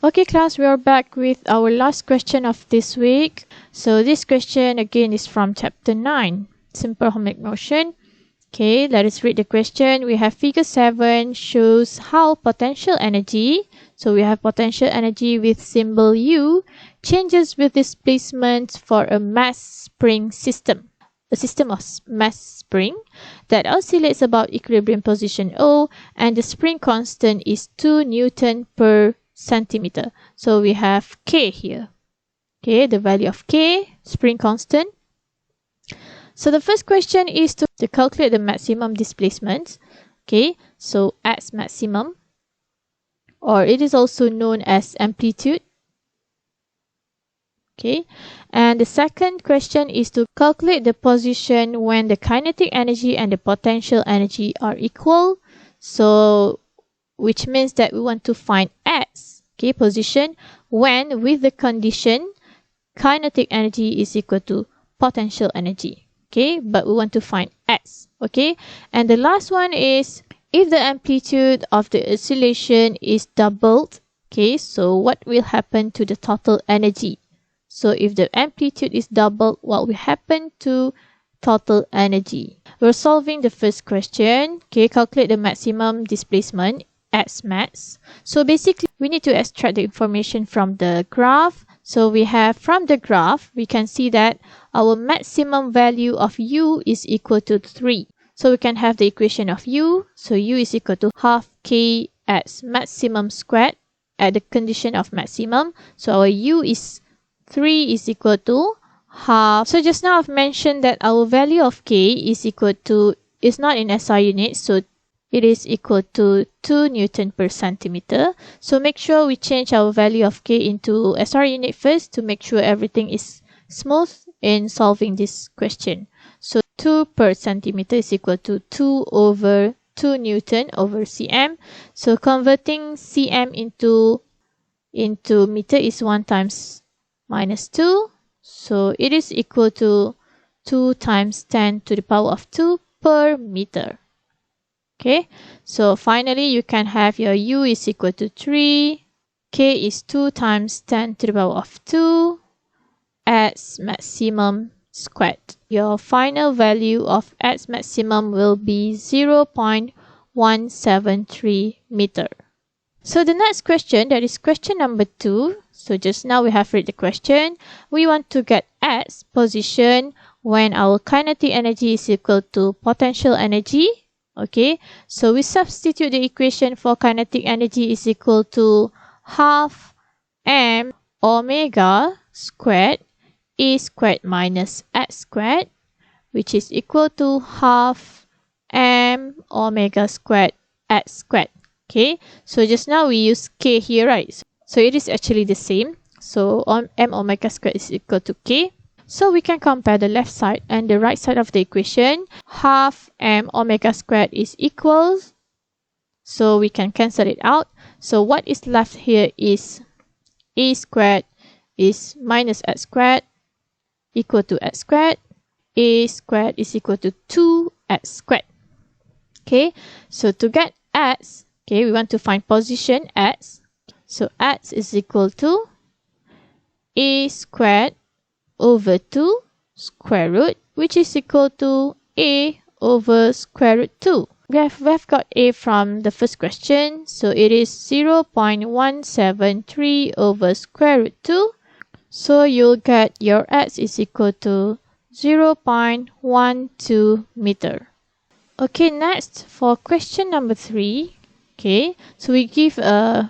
Okay class, we are back with our last question of this week. So this question again is from chapter 9, simple harmonic motion. Okay, let us read the question. We have figure 7 shows how potential energy, so we have potential energy with symbol U, changes with displacement for a mass spring system. A system of mass spring that oscillates about equilibrium position O, and the spring constant is 2 Newton per centimeter. So we have K here. Okay, the value of K, spring constant. So the first question is to calculate the maximum displacement. Okay, so at maximum, or it is also known as amplitude. Okay, and the second question is to calculate the position when the kinetic energy and the potential energy are equal. So which means that we want to find x, okay, position when with the condition kinetic energy is equal to potential energy. Okay, but we want to find x. Okay, and the last one is if the amplitude of the oscillation is doubled. Okay, so what will happen to the total energy? So if the amplitude is doubled, what will happen to total energy? We're solving the first question. Okay, calculate the maximum displacement as max. So basically we need to extract the information from the graph. So we have from the graph, we can see that our maximum value of U is equal to 3. So we can have the equation of U. So U is equal to half K as maximum squared at the condition of maximum. So our U is 3 is equal to half. So just now I've mentioned that our value of K is equal to, is not in SI units, so it is equal to 2 Newton per centimeter. So make sure we change our value of K into SI unit first to make sure everything is smooth in solving this question. So 2 per centimeter is equal to 2 over 2 Newton over cm. So converting cm into meter is 1 times minus 2. So it is equal to 2 times 10 to the power of 2 per meter. Okay, so finally you can have your U is equal to 3. K is 2 times 10 to the power of 2 as maximum squared. Your final value of X maximum will be 0.173 meter. So the next question, that is question number 2. So just now we have read the question. We want to get X position when our kinetic energy is equal to potential energy. Okay, so we substitute the equation for kinetic energy is equal to half m omega squared a squared minus x squared, which is equal to half m omega squared x squared. Okay, so just now we use k here, right? So it is actually the same. So m omega squared is equal to k. So we can compare the left side and the right side of the equation. Half m omega squared is equals. So we can cancel it out. So what is left here is a squared is minus x squared equal to x squared. A squared is equal to 2x squared. Okay, so to get x, okay, we want to find position x. So x is equal to a squared over 2 square root, which is equal to a over square root 2. We've got a from the first question, so it is 0.173 over square root 2. So you'll get your x is equal to 0.12 meter. Okay, next for question number 3. Okay, so we give the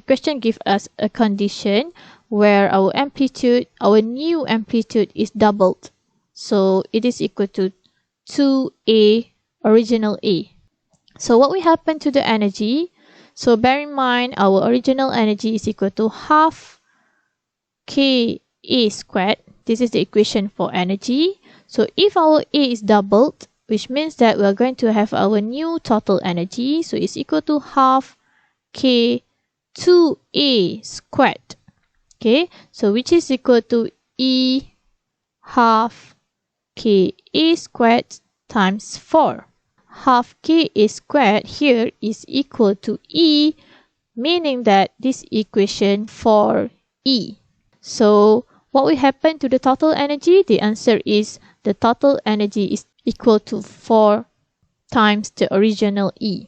question gives us a condition where our amplitude, our new amplitude is doubled. So it is equal to 2a original A. So what will happen to the energy? So bear in mind our original energy is equal to half K A squared. This is the equation for energy. So if our A is doubled, which means that we are going to have our new total energy. So it's equal to half K 2A squared. Okay, so which is equal to E half K A squared times 4. Half K A squared here is equal to E meaning that this equation for E. So what will happen to the total energy? The answer is the total energy is equal to 4 times the original E.